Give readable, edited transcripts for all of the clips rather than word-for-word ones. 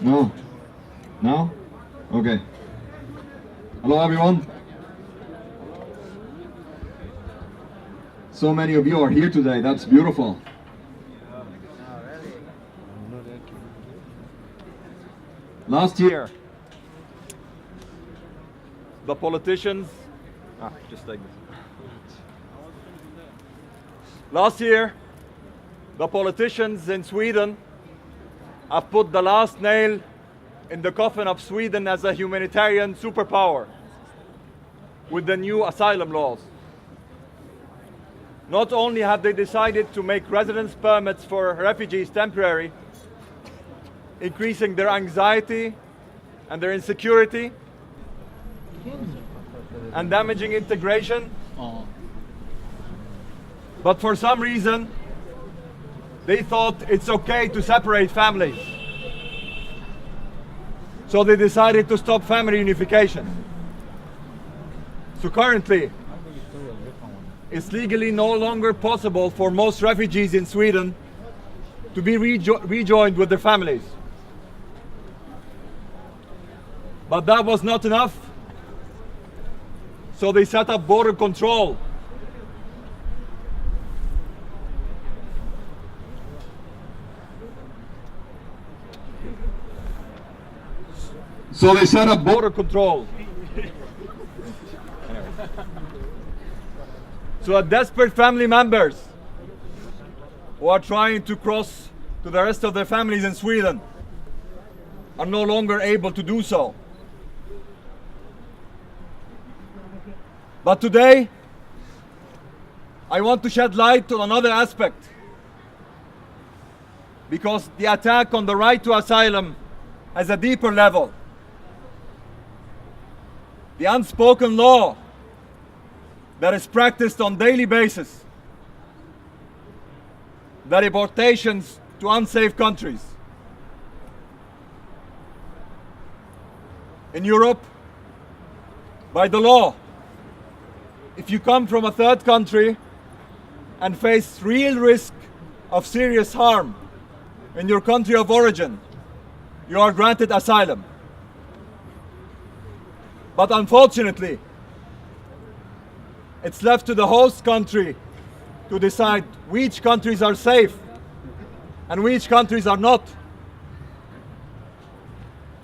No? No? Okay. Hello everyone. So many of you are here today, that's beautiful. Last year, the politicians, just like this. Last year, the politicians in Sweden have put the last nail in the coffin of Sweden as a humanitarian superpower with the new asylum laws. Not only have they decided to make residence permits for refugees temporary, increasing their anxiety and their insecurity, and damaging integration, but for some reason, they thought it's okay to separate families. So they decided to stop family unification. So currently, it's legally no longer possible for most refugees in Sweden to be rejoined with their families. But that was not enough. So they set up border control. So they set up border control. So desperate family members who are trying to cross to the rest of their families in Sweden are no longer able to do so. But today, I want to shed light on another aspect, because the attack on the right to asylum has a deeper level. The unspoken law that is practiced on daily basis, the deportations to unsafe countries. In Europe, by the law, if you come from a third country and face real risk of serious harm in your country of origin, you are granted asylum. But unfortunately, it's left to the host country to decide which countries are safe and which countries are not.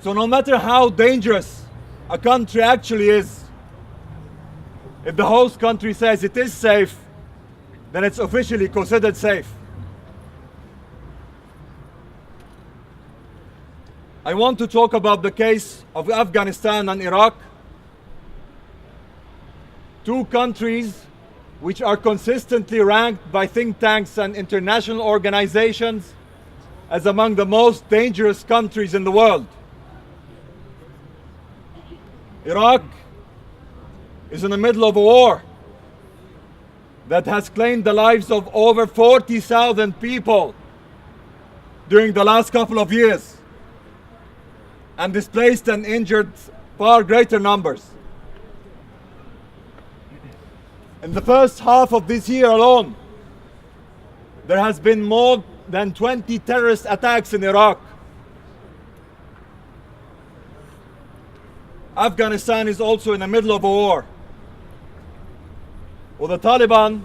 So no matter how dangerous a country actually is, if the host country says it is safe, then it's officially considered safe. I want to talk about the case of Afghanistan and Iraq, two countries which are consistently ranked by think tanks and international organizations as among the most dangerous countries in the world. Iraq is in the middle of a war that has claimed the lives of over 40,000 people during the last couple of years and displaced and injured far greater numbers. In the first half of this year alone, there has been more than 20 terrorist attacks in Iraq. Afghanistan is also in the middle of a war. Well, the Taliban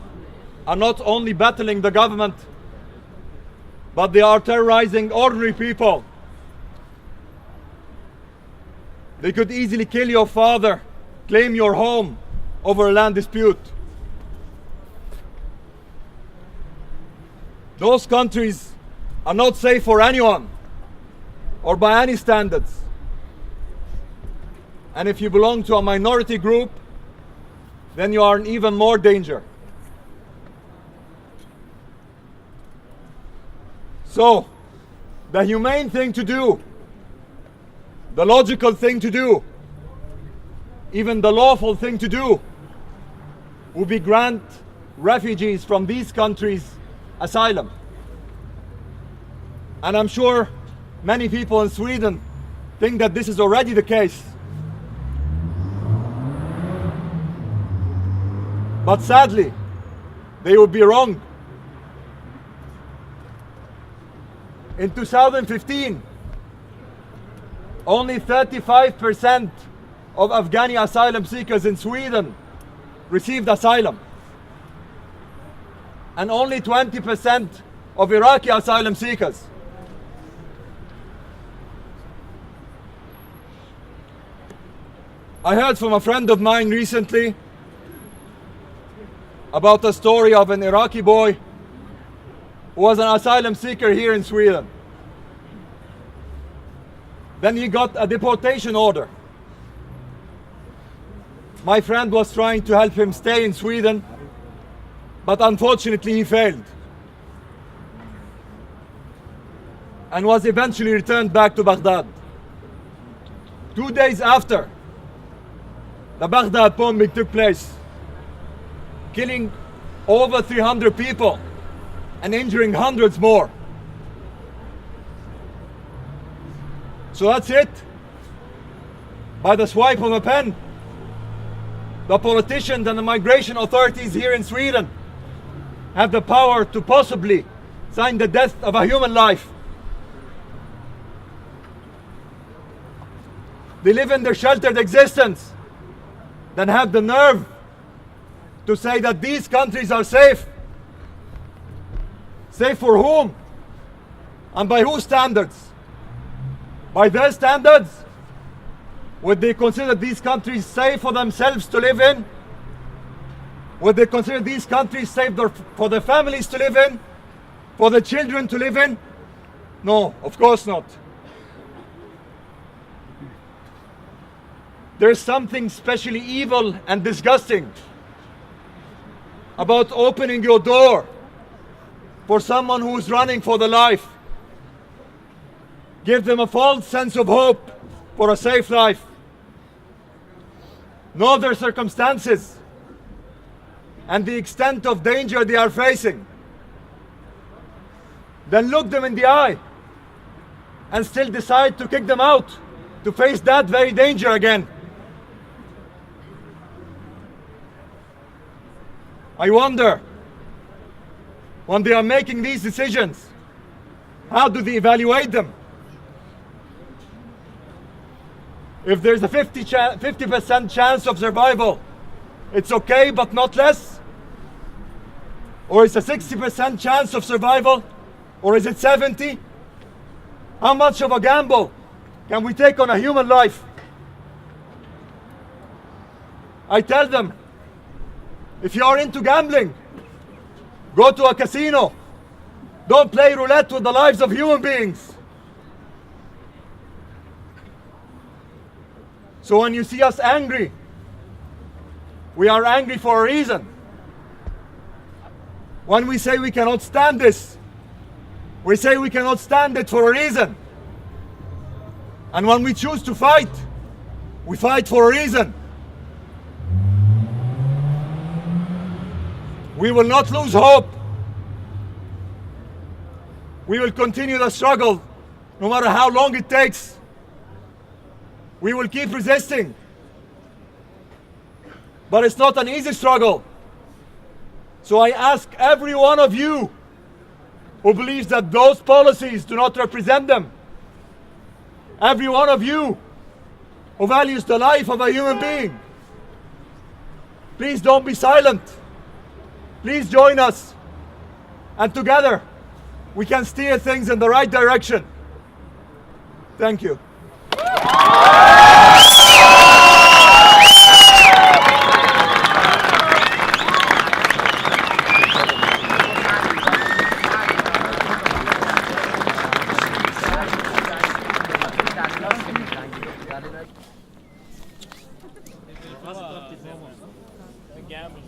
are not only battling the government, but they are terrorizing ordinary people. They could easily kill your father, claim your home over a land dispute. Those countries are not safe for anyone or by any standards. And if you belong to a minority group, then you are in even more danger. So, the humane thing to do, the logical thing to do, even the lawful thing to do, would be grant refugees from these countries asylum. And I'm sure many people in Sweden think that this is already the case. But sadly, they would be wrong. In 2015, Only 35% of Afghani asylum seekers in Sweden received asylum. And only 20% of Iraqi asylum seekers. I heard from a friend of mine recently about a story of an Iraqi boy who was an asylum seeker here in Sweden. Then he got a deportation order. My friend was trying to help him stay in Sweden, but unfortunately he failed and was eventually returned back to Baghdad. 2 days after the Baghdad bombing took place, killing over 300 people and injuring hundreds more. So that's it. By the swipe of a pen, the politicians and the migration authorities here in Sweden have the power to possibly sign the death of a human life. They live in their sheltered existence, then have the nerve to say that these countries are safe. Safe for whom? And by whose standards? By their standards? Would they consider these countries safe for themselves to live in? Would they consider these countries safe for their families to live in? For their children to live in? No, of course not. There's something especially evil and disgusting about opening your door for someone who is running for their life. Give them a false sense of hope for a safe life. Know their circumstances and the extent of danger they are facing. Then look them in the eye and still decide to kick them out, to face that very danger again. I wonder, when they are making these decisions, how do they evaluate them? If there's a 50% chance of survival, it's okay, but not less? Or is a 60% chance of survival? Or is it 70? How much of a gamble can we take on a human life? I tell them, if you are into gambling, go to a casino. Don't play roulette with the lives of human beings. So when you see us angry, we are angry for a reason. When we say we cannot stand this, we say we cannot stand it for a reason. And when we choose to fight, we fight for a reason. We will not lose hope. We will continue the struggle, no matter how long it takes. We will keep resisting. But it's not an easy struggle. So I ask every one of you who believes that those policies do not represent them, every one of you who values the life of a human being, please don't be silent. Please join us, and together we can steer things in the right direction. Thank you. Gamble.